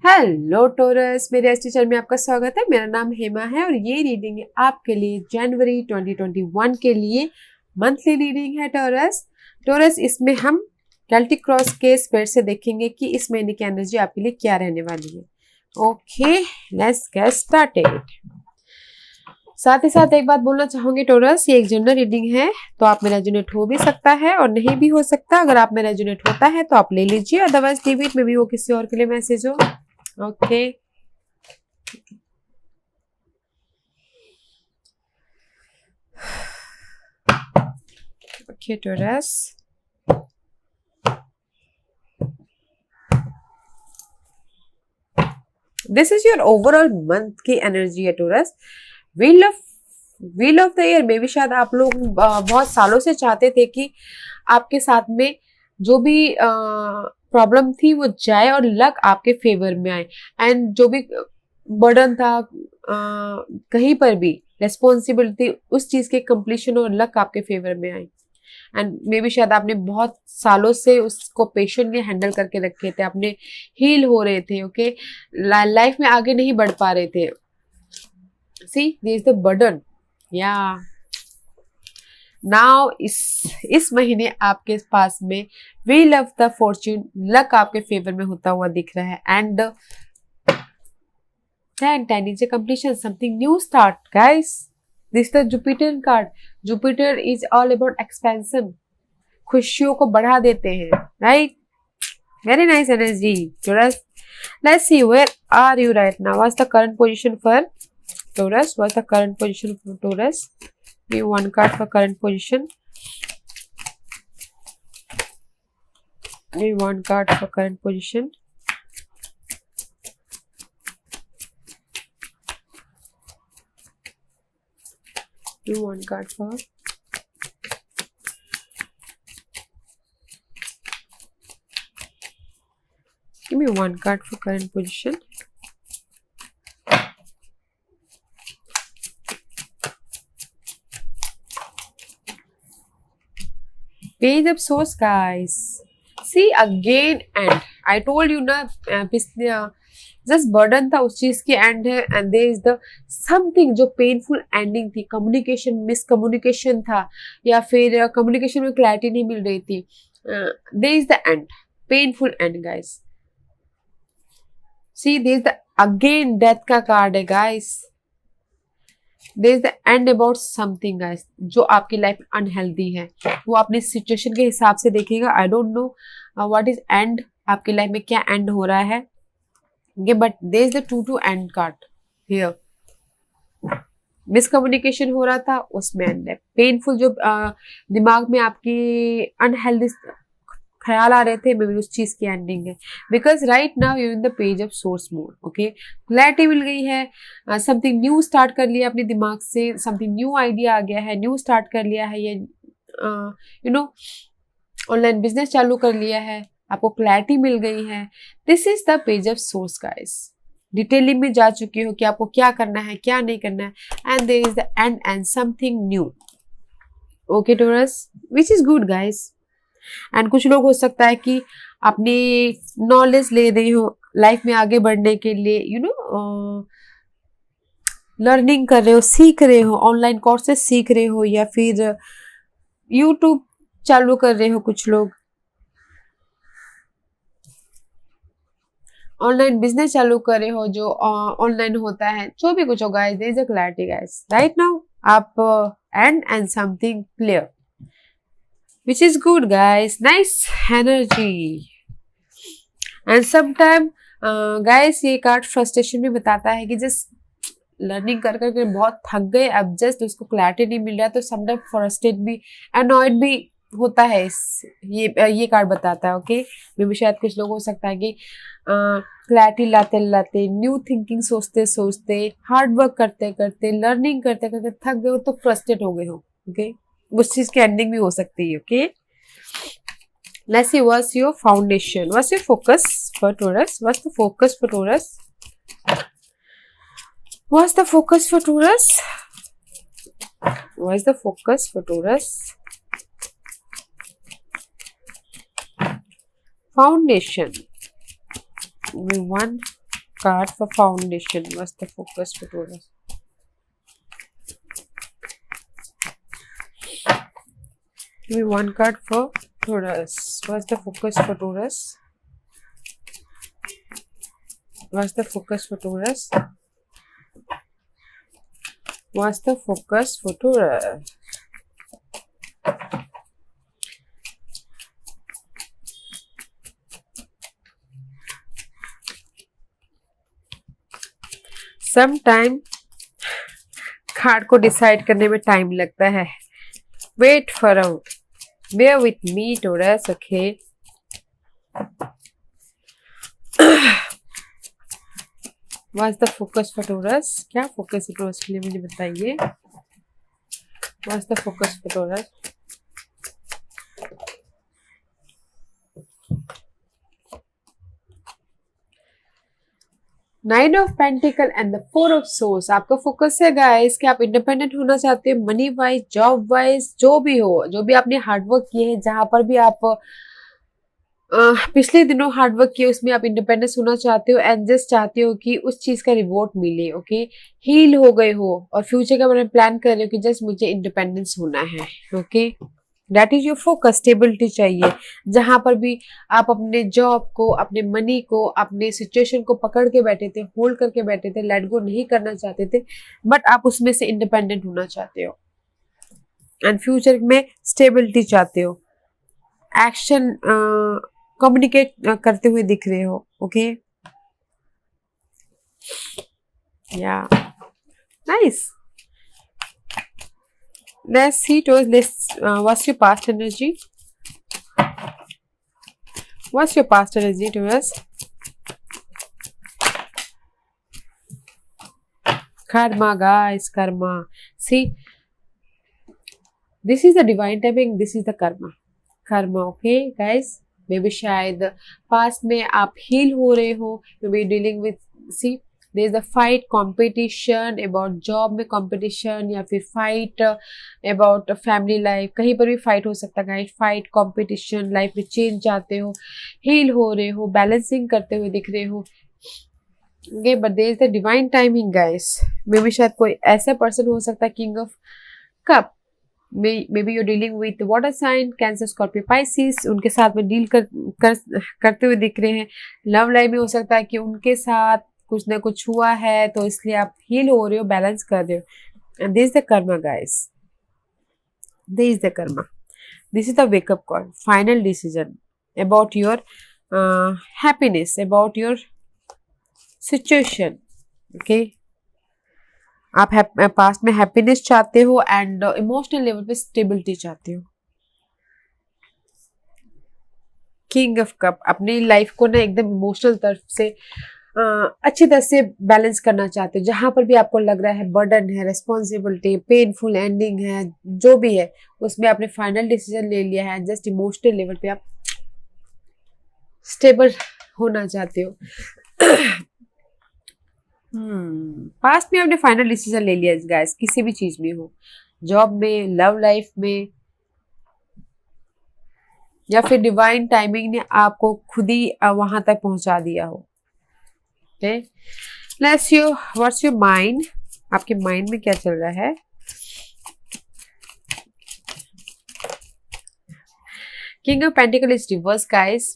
Hello torus, मेरे इस channel में आपका स्वागत है। मेरा नाम हेमा है और ये रीडिंग है आपके लिए जनवरी 2021 के लिए मंथली रीडिंग है टोरस इसमें हम केल्टिक क्रॉस के स्पेयर से देखेंगे कि इस महीने की एनर्जी आपके लिए क्या रहने वाली है। Okay, let's get started. साथ ही साथ एक बात बोलना चाहूंगी टोरस, ये एक जनरल रीडिंग है, तो आप में रेजोनेट हो भी सकता है और नहीं भी हो सकता। अगर आप में रेजोनेट होता है तो आप ले लीजिए, अदरवाइज लीव इट, में भी वो किसी और के लिए मैसेज हो। Okay, okay Taurus, this is your overall month की एनर्जी है Taurus. Wheel of the year में भी शायद आप लोग बहुत सालों से चाहते थे कि आपके साथ में जो भी प्रॉब्लम थी वो जाए और लक आपके फेवर में आए, एंड जो भी बर्डन था कहीं पर भी रेस्पॉन्सिबिलिटी, उस चीज के कंप्लीशन और लक आपके फेवर में आए। एंड मे बी शायद आपने बहुत सालों से उसको पेशेंटली हैंडल करके रखे थे, आपने हील हो रहे थे। ओके, लाइफ में आगे नहीं बढ़ पा रहे थे। See this is the burden या नाउ इस महीने आपके पास में wheel of the Fortune, luck आपके फेवर में होता हुआ दिख रहा है। And 10 is a completion, something new start, guys. This is the Jupiter card. Jupiter is all about expansion. खुशियों को बढ़ा देते हैं, right? Very nice energy, Taurus. Let's see, where are you right now? What's the current position for Taurus? What's the current position for Taurus? Give one card for current position. Give one card for current position. Give one card for give me one card for current position. Page of Swords, guys. See again, and I told you ना, just burden था उस चीज की end है, and there is the something जो painful ending थी, communication miscommunication था, या फिर कम्युनिकेशन में क्लैरिटी नहीं मिल रही थी। There is the end, painful end, guys. See there is the again death का कार्ड है, guys. There is the end about something, guys, जो आपकी लाइफ अनहेल्दी है, वो अपनी सिचुएशन के हिसाब से देखेगा। I don't know what is end, आपकी लाइफ में क्या एंड हो रहा है, but there is the two end card here. Miscommunication हो रहा था, उसमें एंड है। पेनफुल जो दिमाग में आपकी अनहेल्दी ख्याल आ रहे थे, मे बी उस चीज की एंडिंग है। Because right now you in the page of source mode. Okay, clarity मिल गई है, समथिंग न्यू स्टार्ट कर लिया अपने दिमाग से, समथिंग न्यू आइडिया आ गया है, न्यू स्टार्ट कर लिया है, ये यू नो ऑनलाइन बिजनेस चालू कर लिया है, आपको क्लैरिटी मिल गई है। This is the page of source, guys. Detailing में जा चुकी हो कि आपको क्या करना है, क्या नहीं करना है, and there is the end something new. Okay Taurus, which is good, guys. And कुछ लोग हो सकता है कि अपनी नॉलेज ले रही हो लाइफ में आगे बढ़ने के लिए, यू नो लर्निंग कर रहे हो, सीख रहे हो, ऑनलाइन कोर्सेज सीख रहे हो, या फिर यूट्यूब चालू कर रहे हो। कुछ लोग ऑनलाइन बिजनेस चालू कर रहे हो, जो ऑनलाइन होता है, जो भी कुछ हो, guys, there is a clarity, guys. Right now आप and something clear, which is good, guys. Nice energy. And sometime guys, ये कार्ड फ्रस्ट्रेशन भी बताता है कि जस्ट लर्निंग कर करके बहुत थक गए, अब जस्ट उसको क्लैरिटी नहीं मिल रहा, तो समटाइम फ्रस्ट्रेट भी, अनॉयड भी होता है। ये कार्ड बताता है। ओके, मे भी शायद कुछ लोग हो सकता है कि क्लैरिटी लाते लाते, न्यू थिंकिंग सोचते सोचते, हार्ड वर्क करते करते, लर्निंग करते करते थक गए हो, तो फ्रस्ट्रेट हो गए हो। ओके, उस चीज की एंडिंग भी हो सकती है। Okay, let's see what's your foundation, what's your focus for Taurus, what's the focus for Taurus, what's the focus for Taurus, what's the focus for Taurus, foundation, one card for foundation. What's the focus for Taurus? Give me one card for Taurus. What's the focus for Taurus? What's the focus for Taurus? What's the focus for Taurus? Sometime card को decide करने में time लगता है. Wait for a bear with me, Taurus. Okay. What's the focus for Taurus? क्या focus है Taurus के लिए मुझे बताइए. What's the focus for Taurus? Nine of pentacle and the four of source. आपका फोकस है गाइस कि आप इंडिपेंडेंट होना चाहते हो, मनी वाइज, जॉब वाइज, जो भी हो, जो भी आपने हार्डवर्क किए हैं, जहां पर भी आप पिछले दिनों हार्डवर्क किए उसमें आप इंडिपेंडेंस होना चाहते हो एंड जस्ट चाहते हो कि उस चीज का रिवॉर्ड मिले. ओके, हील हो गए हो और फ्यूचर का बारे में प्लान कर रहे हो कि जस्ट मुझे इंडिपेंडेंस होना है. Okay, that is your focus. Stability चाहिए. जहां पर भी आप अपने जॉब को, अपने मनी को, अपने सिचुएशन को पकड़ के बैठे थे, होल्ड करके बैठे थे, लेट गो नहीं करना चाहते थे, बट आप उसमें से इंडिपेंडेंट होना चाहते हो एंड फ्यूचर में स्टेबिलिटी चाहते हो. एक्शन कम्युनिकेट करते हुए दिख रहे हो. ओके, या nice. Let's see, what's your past energy? What's your past energy, Taurus? Karma, guys, karma. See, this is the divine timing, this is the karma. Karma, okay, guys? Maybe शायद past में आप heal हो रहे हो, maybe dealing with, see, there is a fight, competition about job में competition या फिर fight about family life. कहीं पर भी fight हो सकता है guys. fight, competition, life में change चाहते हो, heal हो रहे हो, balancing करते हुए दिख रहे हो. Okay, but there is the divine timing guys. Maybe शायद कोई ऐसा person हो सकता है king of cup. Maybe you're dealing with water sign, Cancer, Scorpio, Pisces. उनके साथ में डील करते हुए दिख रहे हैं. लव लाइफ में हो सकता है कि उनके साथ कुछ ना कुछ हुआ है तो इसलिए आप हील हो रहे हो, बैलेंस कर रहे हो. And this is the Karma guys. This is the Karma. This is the wake up call. Final decision about your happiness, about your situation. Okay, आप पास्ट में हैप्पीनेस चाहते हो एंड इमोशनल लेवल पे स्टेबिलिटी चाहते हो. King of cup. अपनी life को ना एकदम इमोशनल तरफ से अच्छी तरह से बैलेंस करना चाहते हो. जहां पर भी आपको लग रहा है बर्डन है, रिस्पॉन्सिबिलिटी, पेनफुल एंडिंग है, जो भी है उसमें आपने फाइनल डिसीजन ले लिया है. जस्ट इमोशनल लेवल पे आप स्टेबल होना चाहते हो. पास्ट में आपने फाइनल डिसीजन ले लिया गाइस. किसी भी चीज में हो, जॉब में, लव लाइफ में, या फिर डिवाइन टाइमिंग ने आपको खुद ही वहां तक पहुंचा दिया हो. Okay. What's your mind? आपके माइंड में क्या चल रहा है? King of Pentacles is reverse guys.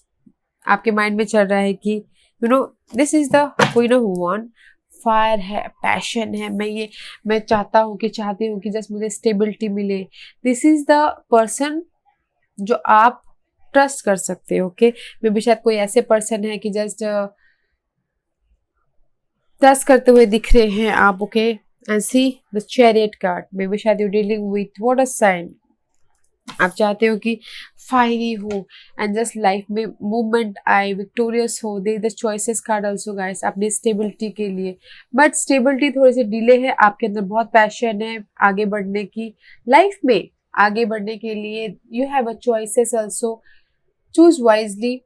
आपके माइंड में चल रहा है कि this is the Queen of Wands. Fire है, पैशन है. मैं चाहती हूँ कि जस्ट मुझे स्टेबिलिटी मिले. दिस इज द पर्सन जो आप ट्रस्ट कर सकते हो. ओके, मे भी शायद कोई ऐसे पर्सन है कि जस्ट ट्रस्ट करते हुए दिख रहे हैं आप. Okay, and see the chariot card. Maybe शायद you dealing with water sign. आप चाहते हो कि फायरी हो एंड जस्ट लाइफ में मूवमेंट आए, विक्टोरियस हो. They the choices card also guys अपनी स्टेबिलिटी के लिए. बट स्टेबिलिटी थोड़ी सी डिले है. आपके अंदर बहुत पैशन है आगे बढ़ने की, लाइफ में आगे बढ़ने के लिए. You have a choices also. Choose wisely,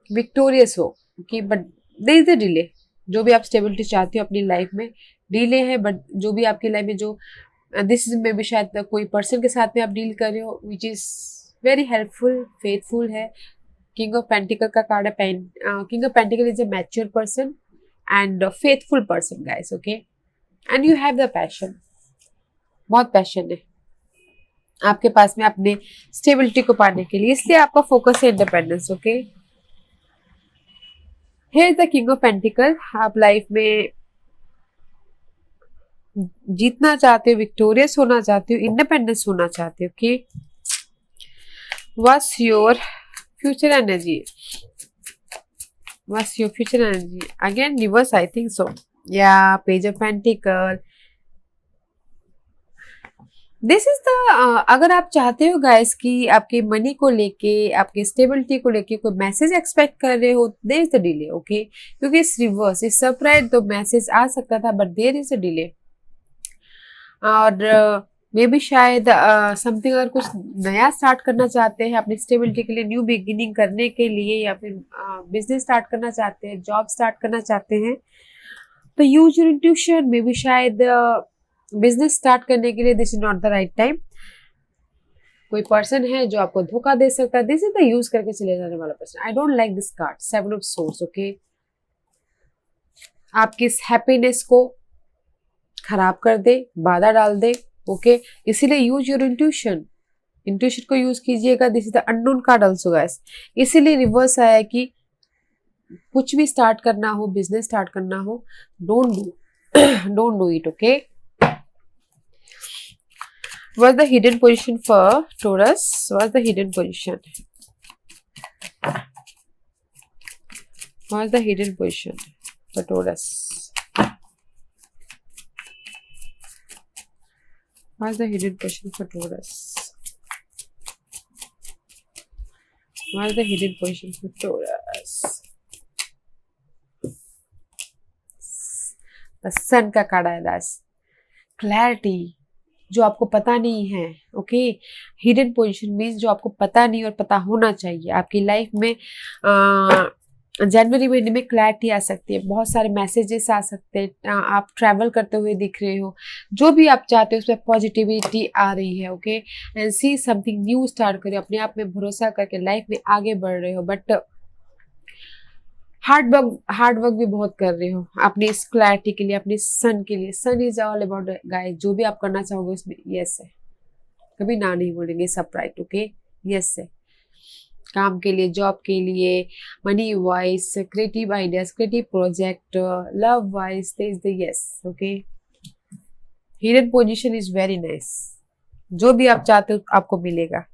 victorious हो. Okay, but there is a delay. जो भी आप स्टेबिलिटी चाहते हो अपनी लाइफ में, डिले है. बट जो भी आपकी लाइफ में जो दिस इज मे बी शायद कोई पर्सन के साथ में आप डील कर रहे हो which is very helpful, faithful है. किंग ऑफ पेंटिकल का कार्ड है. King of pentacle is a mature person. And faithful person guys, okay, and you have the passion, बहुत पैशन है आपके पास में अपने स्टेबिलिटी को पाने के लिए, इसलिए आपका फोकस है independence, okay. Here is the king of pentacle, आप लाइफ में जीतना चाहते हो, विक्टोरियस होना चाहते हो, इंडिपेंडेंस होना चाहते हो, okay. What's your future energy, what's your future energy, again reverse I think so, yeah page of pentacle, this is the, अगर आप चाहते हो गाइस कि आपके मनी को लेके, आपके स्टेबिलिटी को लेके कोई मैसेज एक्सपेक्ट कर रहे हो, there is the delay, okay, क्योंकि इस रिवर्स, इस सरप्राइज तो मैसेज आ सकता था, but there is a delay. और मे भी शायद समथिंग, अगर कुछ नया स्टार्ट करना चाहते हैं अपनी स्टेबिलिटी के लिए, न्यू बिगिनिंग करने के लिए, या फिर बिजनेस स्टार्ट करना चाहते हैं, जॉब स्टार्ट करना चाहते हैं, तो यूज योर इंट्यूशन, मे भी शायद बिजनेस स्टार्ट करने के लिए this is not the right time. कोई पर्सन है जो आपको धोखा दे सकता है, दिस इज द यूज करके चले जाने वाला person. I don't like this card, 7 of source, okay. आपकी इस हैप्पीनेस को खराब कर दे, बाधा डाल दे, ओके, इसीलिए यूज योर इंट्यूशन, इंट्यूशन को यूज कीजिएगा। This is the unknown card also guys, इसीलिए रिवर्स आया कि कुछ भी स्टार्ट करना हो, बिजनेस स्टार्ट करना हो, don't do it, okay. What's the hidden position for Taurus? What's the hidden position? What's the hidden position for Taurus? What's the hidden position for Taurus? What's the hidden position for Taurus? The sun का card आया, that's clarity, जो आपको पता नहीं है, okay. Hidden position means जो आपको पता नहीं और पता होना चाहिए। आपकी लाइफ में जनवरी महीने में क्लैरिटी आ सकती है, बहुत सारे मैसेजेस आ सकते हैं, आप ट्रैवल करते हुए दिख रहे हो, जो भी आप चाहते हो उसमें पॉजिटिविटी आ रही है, okay. And see something new start करो, अपने आप में भरोसा करके लाइफ में आगे बढ़ रहे हो, बट हार्ड वर्क भी बहुत कर रहे हो अपनी इस क्लैरिटी के लिए, अपनी सन के लिए। सन इज ऑल अबाउट गाइस, जो भी आप करना चाहोगे उसमें यस है, कभी ना नहीं बोलेंगे, सब राइट, ओके, यस है। काम के लिए, जॉब के लिए, money wise, creative ideas, creative project, love wise, there is the yes, okay. Hidden position is very nice, जो भी आप चाहते हो आपको मिलेगा।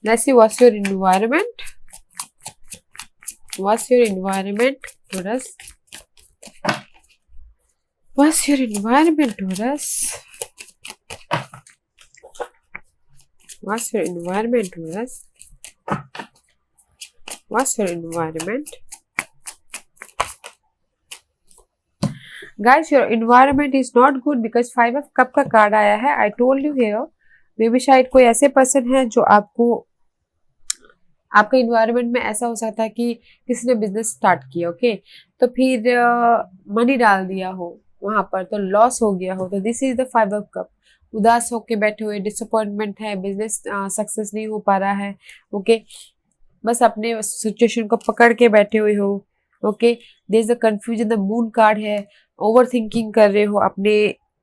Let's see what's your environment, what's your environment, Taurus? What's your environment, Taurus? What's your environment, Taurus? What's your environment? Guys, your environment is not good because 5 of cup का card आया है। I told you here, मे भी शायद कोई ऐसे person है जो आपको, आपका इन्वायरमेंट में ऐसा हो सकता है कि किसी ने बिजनेस स्टार्ट किया, ओके, तो फिर मनी डाल दिया हो वहां पर, तो लॉस हो गया हो, तो this is the 5 of cup. उदास होके बैठे हुए, डिसअपॉइंटमेंट है, बिजनेस सक्सेस नहीं हो पा रहा है, ओके, बस अपने सिचुएशन को पकड़ के बैठे हुए हो, okay. There is the confusion, the moon card है, ओवर थिंकिंग कर रहे हो अपने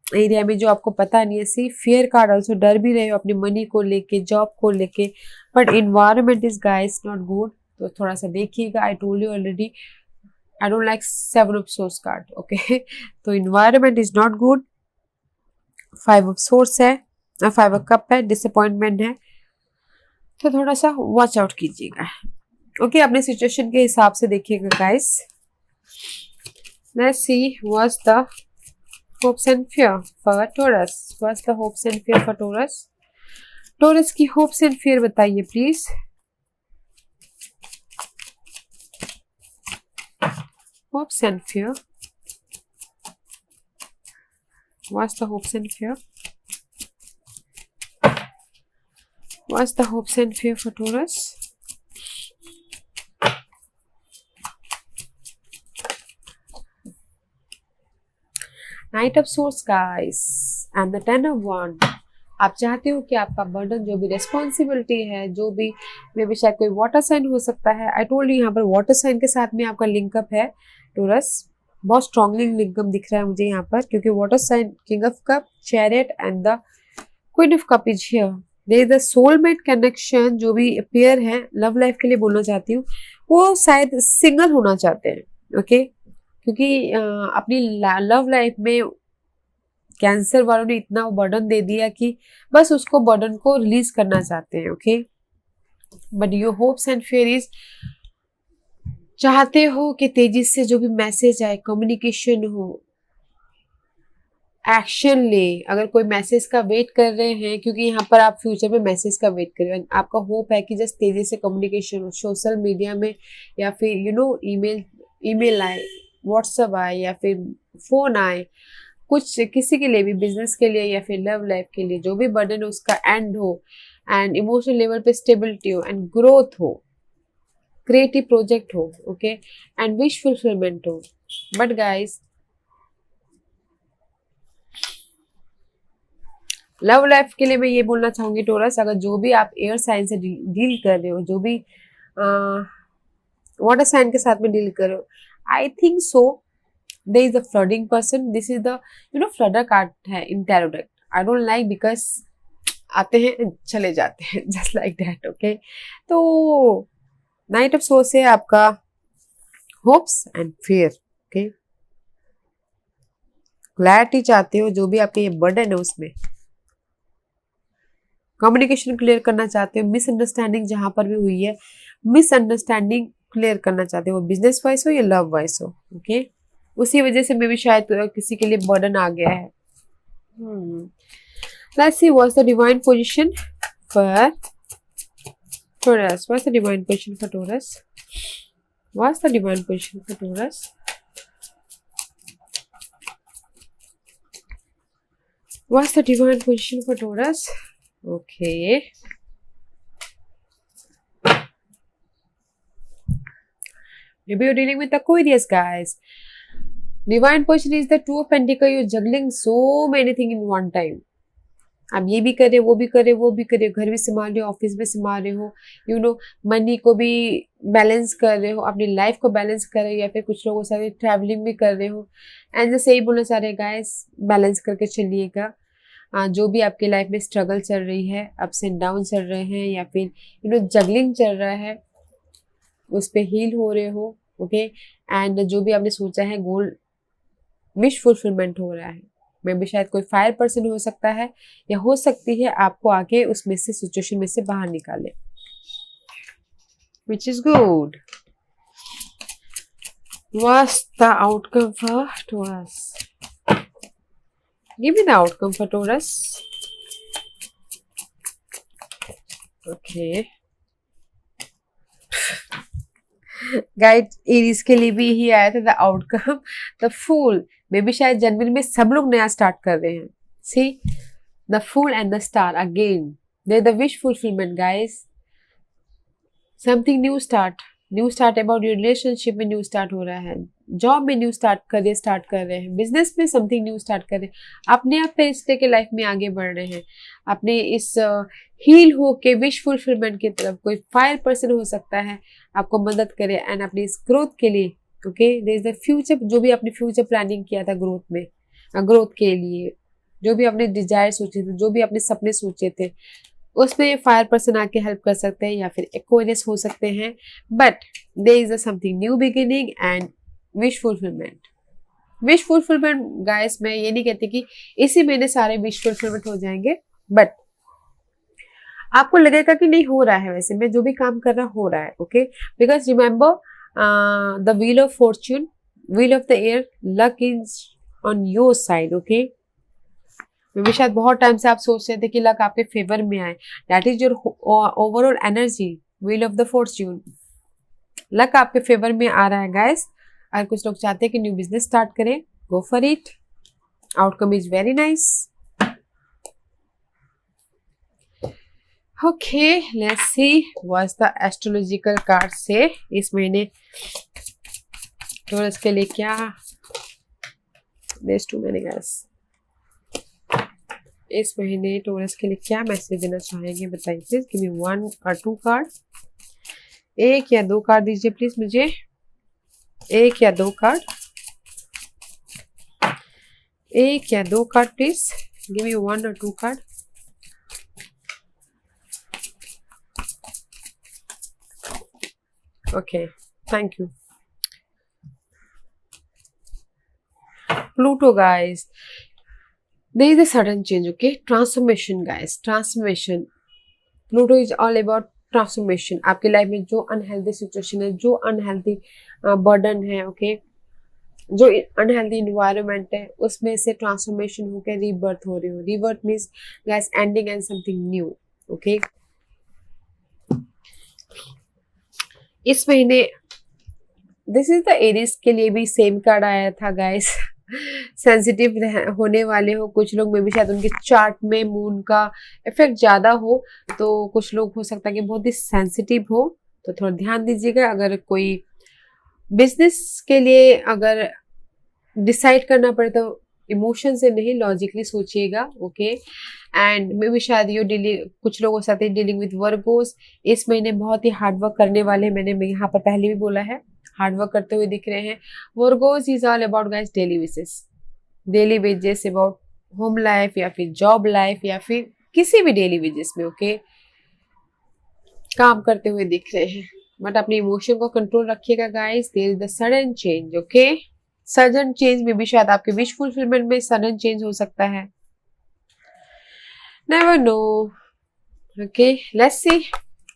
एरिया में जो आपको पता नहीं है। सी फियर कार्ड ऑल्सो, डर भी रहे हो अपनी मनी को लेके, जॉब को लेके, but environment is guys not good, तो थोड़ा सा देखिएगा। I told you already, I don't like 7 of swords card, okay. तो environment is not good, 5 of swords है, 5 ऑफ कप है, डिसअपॉइंटमेंट है, तो थोड़ा सा वॉच आउट कीजिएगा, ओके। अपने सिचुएशन के हिसाब से देखिएगा guys. Let's see what's the hopes and fear for Taurus. What's the hopes and fear for Taurus? Taurus की hopes and fear बताइए please. Hopes and fear. What's the hopes and fear? What's the hopes and fear for Taurus? Knight of Swords guys and the 10 of Wands। आप चाहते हो कि आपका burden, जो भी responsibility है, जो भी मे भी शायद कोई वाटर साइन हो सकता है। आई टोल्ड यू यहाँ पर वाटर साइन के साथ में आपका लिंकअप है टोरस, बहुत स्ट्रांगली लिंकअप दिख रहा है मुझे यहाँ पर, क्योंकि water sign, king of cup, chariot and the queen of cup is here. There is the soulmate connection, जो भी पेयर है लव लाइफ के लिए बोलना चाहती हूँ, वो शायद सिंगल होना चाहते हैं, ओके क्योंकि अपनी लव लाइफ में कैंसर वालों ने इतना बर्डन दे दिया कि बस उसको बर्डन को रिलीज करना चाहते हैं, okay. But your hopes and fairies चाहते हो कि तेजी से जो भी मैसेज आए, कम्युनिकेशन हो, एक्शन ले। अगर कोई मैसेज का वेट कर रहे हैं, क्योंकि यहाँ पर आप फ्यूचर में मैसेज का वेट कर रहे हैं, आपका होप है कि जस्ट तेजी से कम्युनिकेशन हो, सोशल मीडिया में या फिर ईमेल आए, व्हाट्सएप आए या फिर फोन आए, कुछ किसी के लिए भी, बिजनेस के लिए या फिर लव लाइफ के लिए, जो भी बर्डन है उसका एंड हो, एंड इमोशनल लेवल पे स्टेबिलिटी हो, एंड ग्रोथ हो, क्रिएटिव प्रोजेक्ट हो, ओके एंड विश फुलफिलमेंट हो। बट गाइस, लव लाइफ के लिए मैं ये बोलना चाहूंगी टोरस, अगर जो भी आप एयर साइन से डील कर रहे हो, जो भी वाटर साइन के साथ में डील कर रहे हो, आई think so there is a flooding person. This is the flooder card है in tarot deck. I don't like because आते हैं चले जाते हैं just like that, okay? तो नाइट ऑफ सोर्स है आपका hopes and fear, okay. Clarity चाहते हो, जो भी आपके ये बर्डन है उसमें कम्युनिकेशन क्लियर करना चाहते हो, मिसअंडरस्टैंडिंग जहां पर भी हुई है, मिसअंडरस्टैंडिंग क्लियर करना चाहते हो, बिजनेस वाइज हो या लव वाइज हो, ओके। उसी वजह से मे भी शायद किसी के लिए बर्डन आ गया है। Let's see what's the divine position for Taurus. What's the divine position for Taurus? What's the divine position for Taurus? What's the divine position for Taurus? Okay. Maybe you're dealing with Aquarius, guys. Divine position is the Two of Pentacles. You're juggling so many things in one time. आप ये भी करे, वो भी करे, वो भी करे, घर भी संभाल रहे हो, ऑफिस भी संभाल रहे हो, मनी को भी बैलेंस कर रहे हो, अपनी लाइफ को बैलेंस कर रहे हो, या फिर कुछ लोगों से ट्रैवलिंग भी कर रहे हो। एंड जैसे यही बोलना चाह रहे हैं गाइस, बैलेंस करके चलिएगा। जो भी आपकी लाइफ में स्ट्रगल चल रही है, अप्स एंड डाउन चल रहे हैं, या फिर जगलिंग चल रहा है, उस पर हील हो रहे हो, ओके। एंड जो भी आपने सोचा है गोल, विश फुलफिलमेंट हो रहा है। मे भी शायद कोई फायर पर्सन हो सकता है, या हो सकती है आपको आके उसमें से, सिचुएशन में से बाहर निकाले, which is good. What's the outcome for Taurus? Give me the outcome for Taurus. Okay. Guide, Aries के लिए भी यही आया था, the outcome the fool. Maybe शायद जनवरी में सब लोग नया स्टार्ट कर रहे हैं। See the fool and the star again, they the wish fulfilment guys. Something new start about your relationship में न्यू स्टार्ट हो रहा है, जॉब में न्यू स्टार्ट कर रहे हैं, बिजनेस में समथिंग न्यू स्टार्ट कर रहे हैं, अपने आप फरिश्ते के लाइफ में आगे बढ़ रहे हैं, अपने इस हील हो के विश फुलफिलमेंट की तरफ। कोई फायर पर्सन हो सकता है आपको मदद करे एंड अपनी इस ग्रोथ के लिए, okay. There is the future, जो भी आपने फ्यूचर प्लानिंग किया था ग्रोथ में, ग्रोथ के लिए जो भी आपने डिजायर सोचे थे, जो भी आपने सपने सोचे थे, उसमें फायर पर्सन आके हेल्प कर सकते हैं, या फिर एक्वारियस हो सकते हैं। But there is something new beginning and wish fulfilment guys. मैं ये नहीं कहती कि इसी महीने सारे विश फुलफिलमेंट हो जाएंगे, बट आपको लगेगा कि नहीं हो रहा है, वैसे मैं जो भी काम कर रहा हो रहा है, okay. Because remember the wheel of fortune, wheel of the air, luck is on your side, okay. मे भी शायद बहुत टाइम से आप सोच रहे थे कि लक आपके फेवर में आए, that is your overall energy, wheel of the Fortune. Luck आपके फेवर में आ रहा है गाइस। अगर कुछ लोग चाहते हैं कि न्यू बिजनेस स्टार्ट करें, go for it, outcome is very nice. Okay, let's see what's the astrological card से इस महीने टॉरस के लिए क्या, देयर टू मेनी गाइस, इस महीने टॉरस के लिए क्या मैसेज देना चाहेंगे, बताइए please. Give me 1 or 2 card. एक या दो कार्ड दीजिए प्लीज मुझे, एक या दो कार्ड, एक या दो card please, give me 1 or 2 card. Okay, thank you. Pluto guys, there is a sudden change, okay? Transformation guys, transformation. Pluto is all about transformation. आपकी लाइफ में जो अनहेल्दी सिचुएशन है, जो अनहेल्दी बर्डन है, okay, जो unhealthy environment है, उसमें से ट्रांसफॉर्मेशन होकर रीबर्थ हो रही हो। Rebirth means guys ending and something new, okay. इस महीने दिस इज द एरीज के लिए भी सेम कार्ड आया था गाइस। सेंसिटिव होने वाले हो कुछ लोग, में भी शायद उनके चार्ट में मून का इफेक्ट ज्यादा हो, तो कुछ लोग हो सकता है कि बहुत ही सेंसिटिव हो, तो थोड़ा ध्यान दीजिएगा। अगर कोई बिजनेस के लिए अगर डिसाइड करना पड़े तो इमोशन से नहीं, लॉजिकली सोचिएगा, ओके। एंड मे भी शायद ये डीलिंग, कुछ लोगों के साथ डीलिंग विद वर्गोस इस महीने बहुत ही हार्डवर्क करने वाले हैं। मैंने यहाँ पर पहले भी बोला है, हार्डवर्क करते हुए दिख रहे हैं। Virgo's is all about guys daily wages, about home life या फिर जॉब लाइफ या फिर किसी भी डेली वेजेस में, ओके, काम करते हुए दिख रहे हैं। बट अपने इमोशन को कंट्रोल रखिएगा guys. There is the sudden change, okay. Sudden change में भी शायद आपके विश फुलफिलमेंट में सडन चेंज हो सकता है, never know, okay. Let's see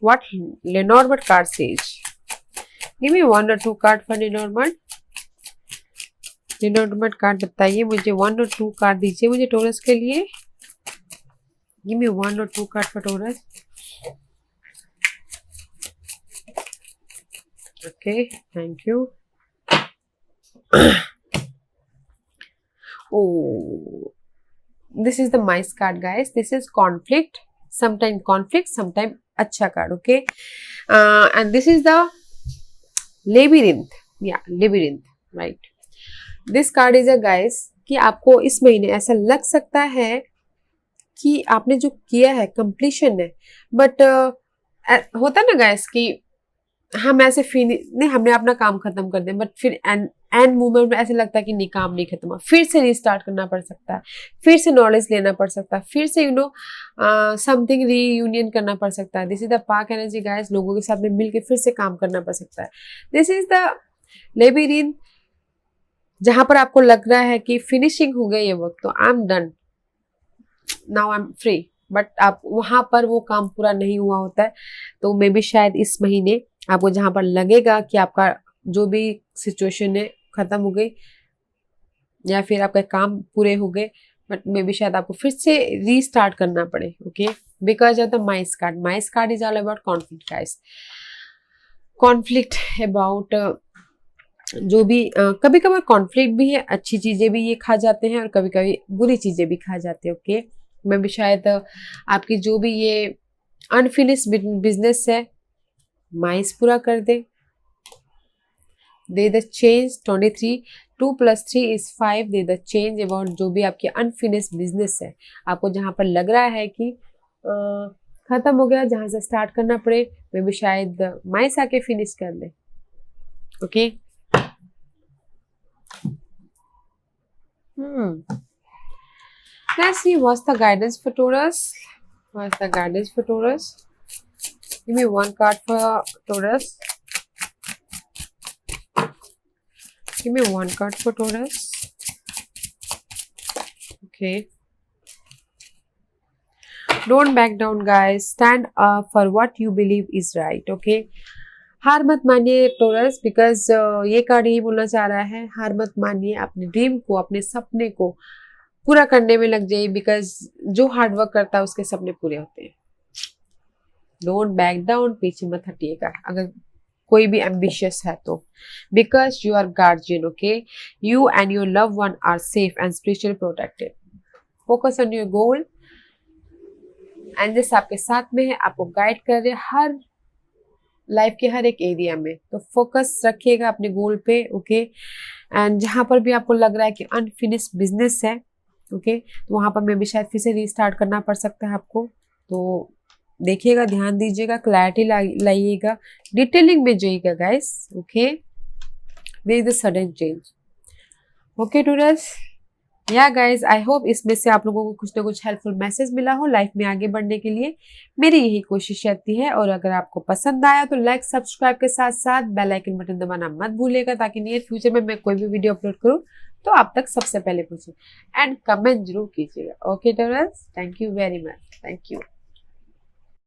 what Lenormand card says. Give me 1 or 2 card for Lenormand. Lenormand card बताइए मुझे, 1 or 2 कार्ड दीजिए मुझे टोरस के लिए। Give me 1 or 2 card for Taurus. Okay, thank you. Oh, this is the mice card guys. This is conflict, sometime अच्छा card, okay. And this is the labyrinth, yeah, labyrinth, right. This card is a guys कि आपको इस महीने ऐसा लग सकता है कि आपने जो किया है कंप्लीशन है, बट होता ना गाइस कि हम ऐसे नहीं, हमने अपना काम खत्म कर दिया, बट फिर एंड मूवमेंट में ऐसे लगता है कि नहीं, काम नहीं खत्म हुआ, फिर से रीस्टार्ट करना पड़ सकता है, फिर से नॉलेज लेना पड़ सकता है, फिर से समथिंग रीयूनियन करना पड़ सकता है। This is the park energy guys. लोगों के साथ में मिलकर फिर से काम करना पड़ सकता है। दिस इज द लेबिरिन, जहां पर आपको लग रहा है कि फिनिशिंग हो गई ये वक्त, तो I am done now, I am free, but आप वहां पर वो काम पूरा नहीं हुआ होता है। तो मे भी शायद इस महीने आपको जहां पर लगेगा कि आपका जो भी सिचुएशन है खत्म हो गई या फिर आपका काम पूरे हो गए, बट मे बी शायद आपको फिर से रीस्टार्ट करना पड़े, okay, because of the mice card. Mice card is all about conflict guys, conflict about जो भी कभी कभी कॉन्फ्लिक्ट भी है, अच्छी चीजें भी ये खा जाते हैं और कभी कभी बुरी चीजें भी खा जाते हैं, ओके। मे बी शायद आपकी जो भी ये अनफिनिश बिजनेस है माइस पूरा कर दे। दे द चेंज 23, 2 + 3 is 5। दे द चेंज अबाउट जो भी आपकी अनफिनिश बिजनेस है, आपको जहां पर लग रहा है कि खत्म हो गया, जहां से स्टार्ट करना पड़े, मे भी शायद माइस आके फिनिश कर दे, okay. Let's see what's the guidance for Taurus. What's the guidance for Taurus? Give me 1 card for Taurus. Give me 1 card for Taurus. Okay. Don't back down guys. Stand up for what you believe is right. Okay. हार मत मानिए torus, because ये card यही बोलना चाह रहा है, हार मत मानिए, अपने ड्रीम को, अपने सपने को पूरा करने में लग जाइए, बिकॉज जो हार्डवर्क करता है उसके सपने पूरे होते हैं। डोंट बैक डाउन, पीछे मत हटिएगा अगर कोई भी एम्बिशियस है तो, because you are guardian, okay. You and your love one are safe and spiritually protected. Focus on your goal, angels आपके साथ में है, आपको गाइड कर रहे हैं हर लाइफ के हर एक एरिया में, तो फोकस रखिएगा अपने गोल पे, ओके। एंड जहां पर भी आपको लग रहा है कि अनफिनिश बिजनेस है, ओके, तो वहां पर मे भी शायद फिर से रीस्टार्ट करना पड़ सकता है आपको, तो देखिएगा, ध्यान दीजिएगा, क्लैरिटी लाइएगा, डिटेलिंग में जाइएगा guys. Okay, there is a sudden change. Okay टूडर्स, या गाइज, आई होप इसमें से आप लोगों को कुछ ना कुछ हेल्पफुल मैसेज मिला हो लाइफ में आगे बढ़ने के लिए। मेरी यही कोशिश रहती है। और अगर आपको पसंद आया तो लाइक सब्सक्राइब के साथ साथ बेल आइकन बटन दबाना मत भूलिएगा, ताकि नियर फ्यूचर में मैं कोई भी वीडियो अपलोड करूँ तो आप तक सबसे पहले पहुंचे। एंड कमेंट जरूर कीजिएगा। ओके टूडर्स, thank you very much, thank you.